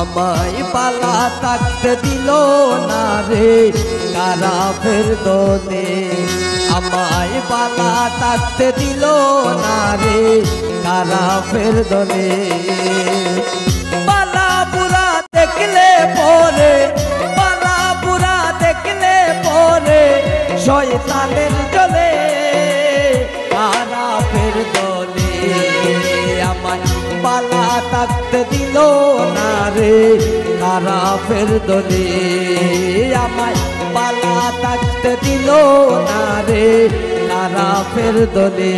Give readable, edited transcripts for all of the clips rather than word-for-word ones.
আমায় পালা থাকতে দিল না রে কারাফের দোলে। আমায় পালা থাকতে দিল না রে কারাফের দোলে। পালা বুড়া দেখলে পরে, পালা বুড়া দেখলে পরে শয়তানের জলে কারাফের দোলে। আমায় পালা থাকতে দিল না রে কারাফের দোলে। আমায় পালা থাকতে দিল না রে কারাফের দোলে।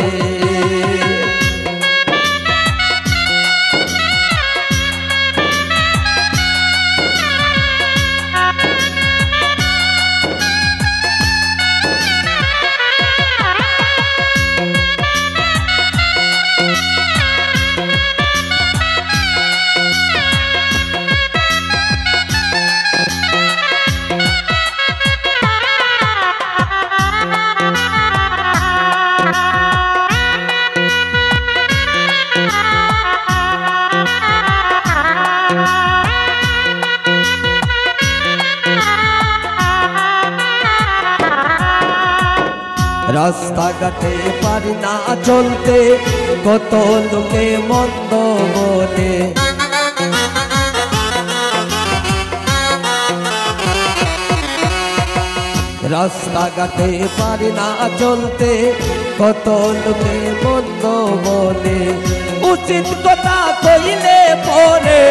রাস্তাঘাটে পারি না চলতে কত লোকে মন্দ বলে। রাস্তাঘাটে পারি না চলতে কত লোকে মন্দ বলে। উচিত কথা কইলে পরে,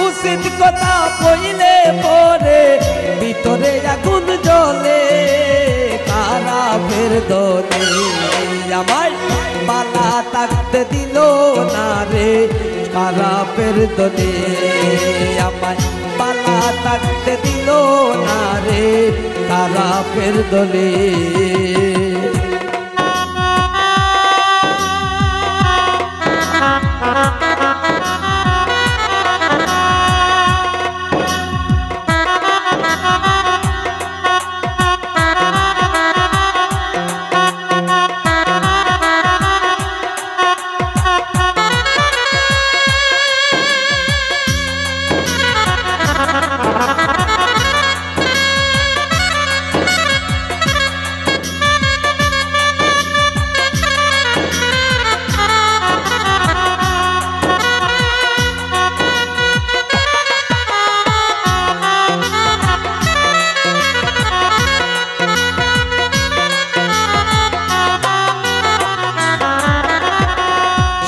উচিত কথা কইলে পরে ভিতরে আগুন জ্বলে কারাফের দোলে। আমায় পালা থাকতে দিল না রে কারাফের দোলে। আমায় পালা থাকতে দিল না রে কারাফের দোলে।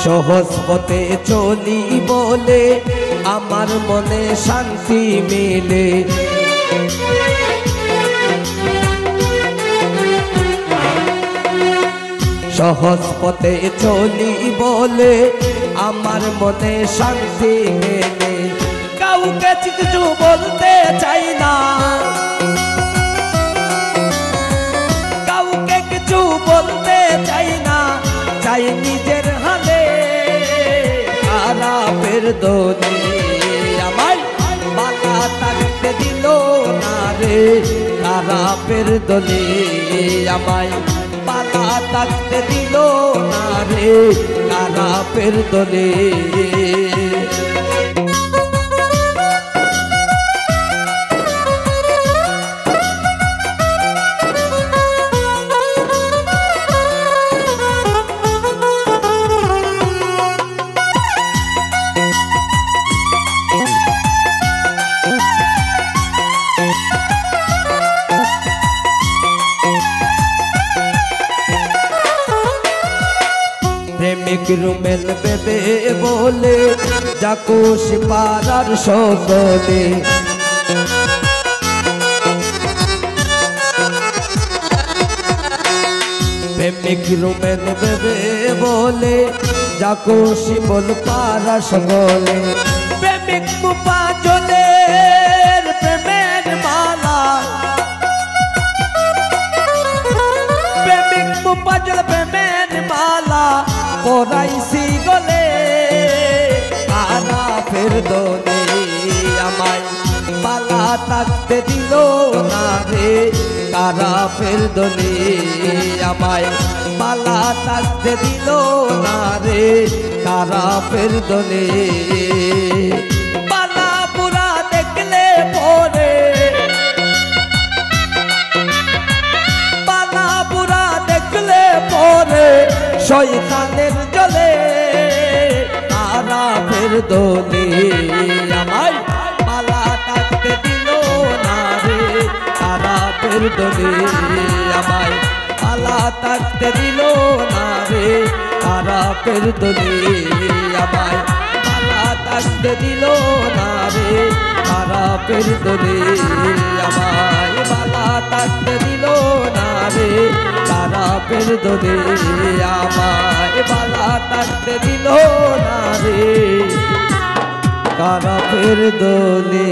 সহজ পথে চলি বলে আমার মনে শান্তি মিলে। সহজ পথে চলি বলে আমার মনে শান্তি মেলে। কাউকে কিছু বলতে চাই না, কাউকে কিছু বলতে চাই না, চাই নিজের হালে কারাফের দোলে। আমায় পালা থাকতে দিল না রে কারাফের দোলে। আমায় পালা থাকতে দিল না রে কারাফের দোলে। প্রেমিক রুমেল বেবে বলে যাকুশি পাড়ার সকলে। প্রেমিক রুমেল বেবে বলে যাকুশি বল পাড়া সকলে। প্রেমিক মুপা জলের প্রেমের মালা, প্রেমিক মুপা জল প্রেমের মালা পরাইছি গলে কারাফের দোলে। আমায় পালা থাকতে দিল না রে কারাফের দোলে। আমায় পালা থাকতে দিল না রে খারাপের দলে পালা পুরা দেখলে পরে পালা পুরা দেখলে পরে শয়তানের জলে খারাপের দলে আমায় পালা থাকতে দিল না রে খারাপের দলে আমায় পালা থাকতে দিল না রে খারাপের দলে আমায় পালা থাকতে দিল না রে খারাপের দলে আমায় পালা থাকতে দিল না রে খারাপের দলে আমায় পালা থাকতে দিল না রে খারাপের দলে।